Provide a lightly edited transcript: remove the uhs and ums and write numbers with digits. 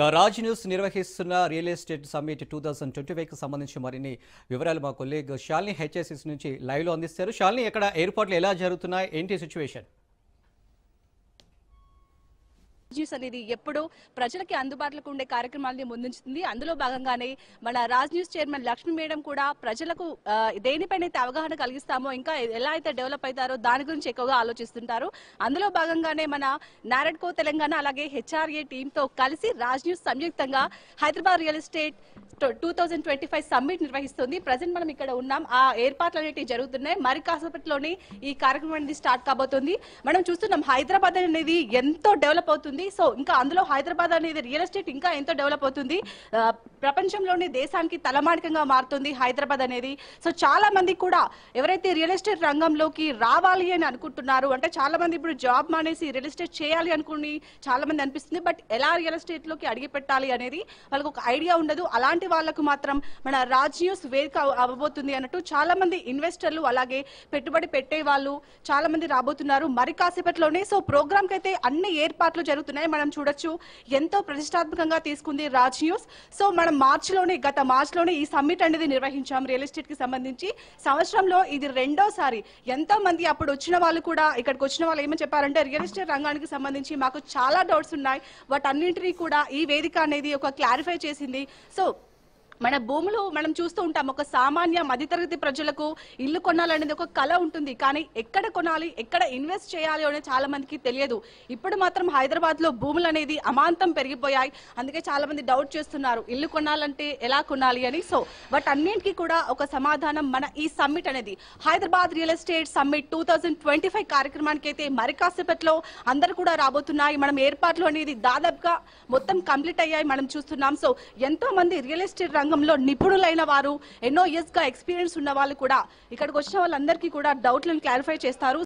Raj news నిర్వహిస్తున్న real estate summit 2025కి సంబంధించి మరిన్ని వివరాలు మా కొలీగ్ శాలిని హెచ్ఎస్ఎస్ నుంచి లైవ్లో అందిస్తారు. శాలిని, ఇక్కడ ఏర్పాట్లు ఎలా జరుగుతున్నాయి, ఏంటి సిచ్యువేషన్? న్యూస్ అనేది ఎప్పుడు ప్రజలకి అందుబాటులోకి ఉండే కార్యక్రమాలని ముందుంచుతుంది. అందులో భాగంగానే మన Raj news chairman Lakshmi madam కూడా ప్రజలకు దేనిపైన అయితే అవగాహన కలిగిస్తామో, ఇంకా ఎలా అయితే డెవలప్ అవుతారో దాని గురించి ఎక్కువగా ఆలోచిస్తుంటారు. అందులో భాగంగానే మన నారెడ్కో తెలంగాణ అలాగే హెచ్ఆర్ఏ టీంతో కలిసి రాజ్ న్యూస్ సంయుక్తంగా హైదరాబాద్ రియల్ ఎస్టేట్ 2025 సమ్మిట్ నిర్వహిస్తుంది. ప్రజెంట్ మనం ఇక్కడ ఉన్నాం. ఆ ఏర్పాట్లు అనేవి జరుగుతున్నాయి. మరి కాసేపట్లోనే ఈ కార్యక్రమం అనేది స్టార్ట్ కాబోతుంది. మనం చూస్తున్నాం హైదరాబాద్ అనేది ఎంతో డెవలప్ అవుతుంది. సో ఇంకా అందులో హైదరాబాద్ అనేది రియల్ ఎస్టేట్ ఇంకా ఎంతో డెవలప్ అవుతుంది. ప్రపంచంలోనే దేశానికి తలమానికంగా మారుతుంది హైదరాబాద్ అనేది. సో చాలా మంది కూడా ఎవరైతే రియల్ ఎస్టేట్ రంగంలోకి రావాలి అని అనుకుంటున్నారు, అంటే చాలా మంది ఇప్పుడు జాబ్ మానేసి రియల్ ఎస్టేట్ చేయాలి అనుకుని చాలా మంది అనిపిస్తుంది. బట్ ఎలా రియల్ ఎస్టేట్ లోకి అడిగి పెట్టాలి అనేది వాళ్ళకి ఒక ఐడియా ఉండదు. అలాంటి వాళ్ళకు మాత్రం మన రాజ్ న్యూస్ వేదిక అవ్వబోతుంది అన్నట్టు చాలా మంది ఇన్వెస్టర్లు అలాగే పెట్టుబడి పెట్టే వాళ్ళు చాలా మంది రాబోతున్నారు మరి కాసేపట్లోనే. సో ప్రోగ్రామ్ కి అయితే అన్ని ఏర్పాట్లు జరుగుతున్నాయి. మనం చూడొచ్చు ఎంతో ప్రతిష్టాత్మకంగా తీసుకుంది రాజ్ న్యూస్. సో మనం గత మార్చ్ లోనే ఈ సమ్మిట్ అనేది నిర్వహించాం రియల్ ఎస్టేట్ కి సంబంధించి. సంవత్సరంలో ఇది రెండోసారి. ఎంతో మంది అప్పుడు వచ్చిన వాళ్ళు కూడా ఇక్కడికి వచ్చిన వాళ్ళు ఏమని చెప్పారంటే, రియల్ ఎస్టేట్ రంగానికి సంబంధించి మాకు చాలా డౌట్స్ ఉన్నాయి, వాటన్నింటినీ కూడా ఈ వేదిక అనేది ఒక క్లారిఫై చేసింది. సో మన భూములు మనం చూస్తూ ఉంటాం, ఒక సామాన్య మధ్యతరగతి ప్రజలకు ఇల్లు కొనాలనేది ఒక కళ ఉంటుంది. కానీ ఎక్కడ కొనాలి, ఎక్కడ ఇన్వెస్ట్ చేయాలి అనేది చాలా మందికి తెలియదు. ఇప్పుడు మాత్రం హైదరాబాద్ లో భూములు అనేది అమాంతం పెరిగిపోయాయి. అందుకే చాలా మంది డౌట్ చేస్తున్నారు ఇల్లు కొనాలంటే ఎలా కొనాలి అని. సో వాటన్నింటికి కూడా ఒక సమాధానం మన ఈ సమ్మిట్ అనేది, హైదరాబాద్ రియల్ ఎస్టేట్ సమ్మిట్ 2025 కార్యక్రమానికి అయితే మరి కాసేపట్లో అందరు కూడా రాబోతున్నాయి. మనం ఏర్పాట్లు అనేది దాదాపుగా మొత్తం కంప్లీట్ అయ్యాయి మనం చూస్తున్నాం. సో ఎంతో మంది రియల్ ఎస్టేట్ రంగంలో నిపుణులైన వారు, ఎన్నో ఇయర్స్ గా ఎక్స్పీరియన్స్ ఉన్న వాళ్ళు కూడా ఇక్కడికి వచ్చిన వాళ్ళందరికీ కూడా డౌట్లను క్లారిఫై చేస్తారు.